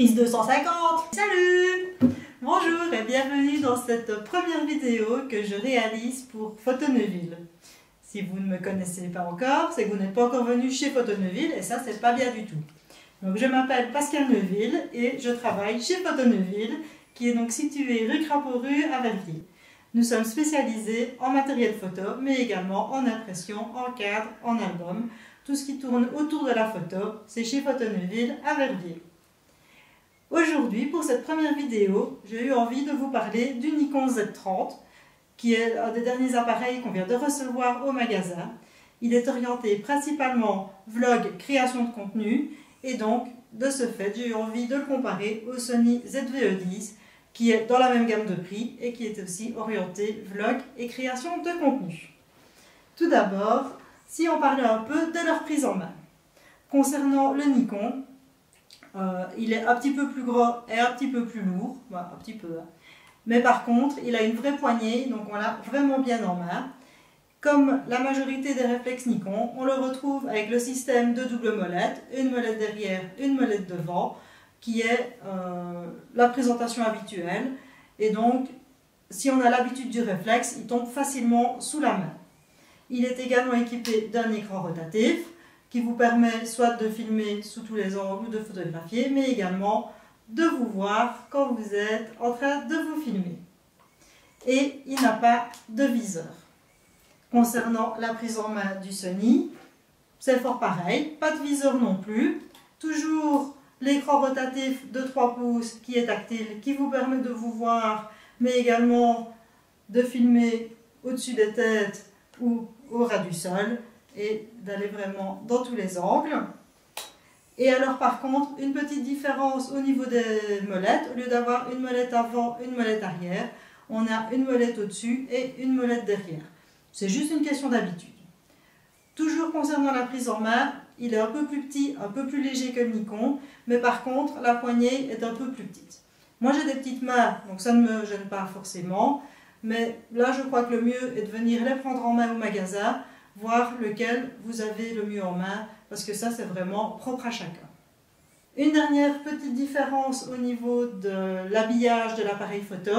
Prise 250. Salut! Bonjour et bienvenue dans cette première vidéo que je réalise pour Photoneuville. Si vous ne me connaissez pas encore, c'est que vous n'êtes pas encore venu chez Photoneuville et ça c'est pas bien du tout. Donc je m'appelle Pascal Neuville et je travaille chez Photoneuville qui est donc situé rue Crapaud-Rue à Verviers. Nous sommes spécialisés en matériel photo mais également en impression, en cadre, en album. Tout ce qui tourne autour de la photo, c'est chez Photoneuville à Verviers. Aujourd'hui, pour cette première vidéo, j'ai eu envie de vous parler du Nikon Z30, qui est un des derniers appareils qu'on vient de recevoir au magasin. Il est orienté principalement vlog, création de contenu, et donc, de ce fait, j'ai eu envie de le comparer au Sony ZV-E10, qui est dans la même gamme de prix et qui est aussi orienté vlog et création de contenu. Tout d'abord, si on parlait un peu de leur prise en main. Concernant le Nikon, il est un petit peu plus gros et un petit peu plus lourd, un petit peu. Mais par contre, il a une vraie poignée, donc on l'a vraiment bien en main. Comme la majorité des réflexes Nikon, on le retrouve avec le système de double molette, une molette derrière, une molette devant, qui est la présentation habituelle. Et donc, si on a l'habitude du réflexe, il tombe facilement sous la main. Il est également équipé d'un écran rotatif, qui vous permet soit de filmer sous tous les angles ou de photographier, mais également de vous voir quand vous êtes en train de vous filmer. Et il n'a pas de viseur. Concernant la prise en main du Sony, c'est fort pareil, pas de viseur non plus, toujours l'écran rotatif de 3 pouces qui est tactile, qui vous permet de vous voir, mais également de filmer au-dessus des têtes ou au ras du sol, et d'aller vraiment dans tous les angles. Et alors par contre, une petite différence au niveau des molettes, au lieu d'avoir une molette avant, une molette arrière, on a une molette au-dessus et une molette derrière. C'est juste une question d'habitude. Toujours concernant la prise en main, il est un peu plus petit, un peu plus léger que le Nikon, mais par contre la poignée est un peu plus petite. Moi j'ai des petites mains, donc ça ne me gêne pas forcément, mais là je crois que le mieux est de venir les prendre en main au magasin, voir lequel vous avez le mieux en main, parce que ça c'est vraiment propre à chacun. Une dernière petite différence au niveau de l'habillage de l'appareil photo,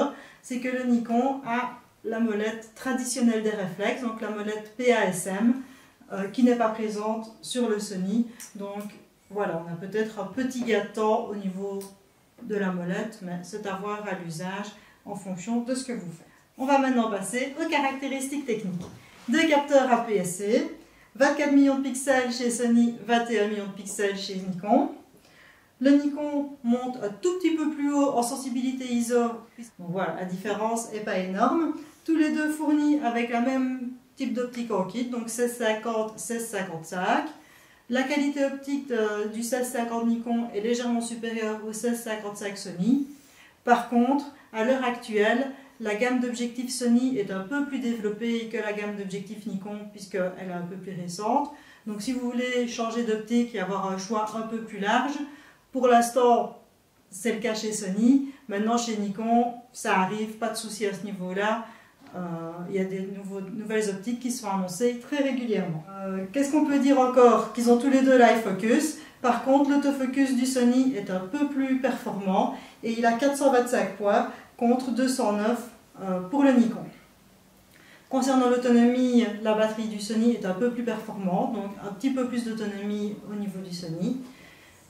c'est que le Nikon a la molette traditionnelle des réflexes, donc la molette PASM, qui n'est pas présente sur le Sony. Donc voilà, on a peut-être un petit gain de temps au niveau de la molette, mais c'est à voir à l'usage en fonction de ce que vous faites. On va maintenant passer aux caractéristiques techniques. 2 capteurs APS-C, 24 millions de pixels chez Sony, 21 millions de pixels chez Nikon. Le Nikon monte un tout petit peu plus haut en sensibilité ISO. Donc voilà, la différence n'est pas énorme. Tous les deux fournis avec la même type d'optique en kit, donc 1650, 1655. La qualité optique du 1650 Nikon est légèrement supérieure au 1655 Sony. Par contre, à l'heure actuelle, la gamme d'objectifs Sony est un peu plus développée que la gamme d'objectifs Nikon puisqu'elle est un peu plus récente. Donc si vous voulez changer d'optique et avoir un choix un peu plus large, pour l'instant c'est le cas chez Sony. Maintenant chez Nikon, ça arrive, pas de souci à ce niveau-là. Il y a des nouvelles optiques qui sont annoncées très régulièrement. Qu'est-ce qu'on peut dire encore? Qu'ils ont tous les deux l'iFocus. Par contre, l'autofocus du Sony est un peu plus performant et il a 425 points contre 209 pour le Nikon. Concernant l'autonomie, la batterie du Sony est un peu plus performante, donc un petit peu plus d'autonomie au niveau du Sony.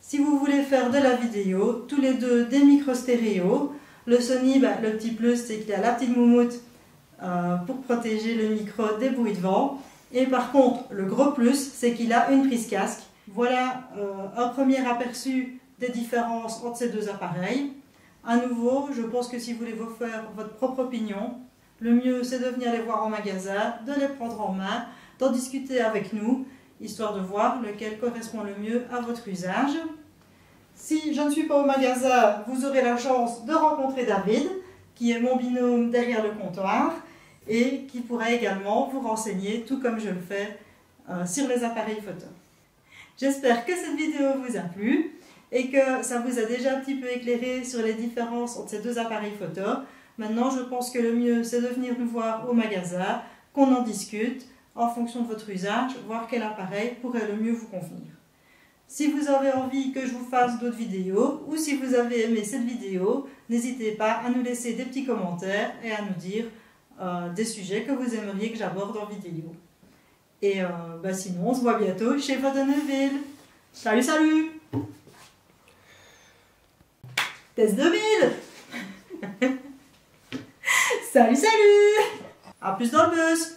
Si vous voulez faire de la vidéo, tous les deux des micros stéréo. Le Sony, le petit plus, c'est qu'il a la petite moumoute pour protéger le micro des bruits de vent. Et par contre, le gros plus, c'est qu'il a une prise casque. Voilà un premier aperçu des différences entre ces deux appareils. À nouveau, je pense que si vous voulez vous faire votre propre opinion, le mieux c'est de venir les voir en magasin, de les prendre en main, d'en discuter avec nous, histoire de voir lequel correspond le mieux à votre usage. Si je ne suis pas au magasin, vous aurez la chance de rencontrer David, qui est mon binôme derrière le comptoir, et qui pourra également vous renseigner, tout comme je le fais, sur les appareils photo. J'espère que cette vidéo vous a plu et que ça vous a déjà un petit peu éclairé sur les différences entre ces deux appareils photo. Maintenant, je pense que le mieux, c'est de venir nous voir au magasin, qu'on en discute en fonction de votre usage, voir quel appareil pourrait le mieux vous convenir. Si vous avez envie que je vous fasse d'autres vidéos ou si vous avez aimé cette vidéo, n'hésitez pas à nous laisser des petits commentaires et à nous dire des sujets que vous aimeriez que j'aborde en vidéo. Et sinon, on se voit bientôt chez Photoneuville. Salut, salut! Test 2000. Salut, salut! À plus dans le bus!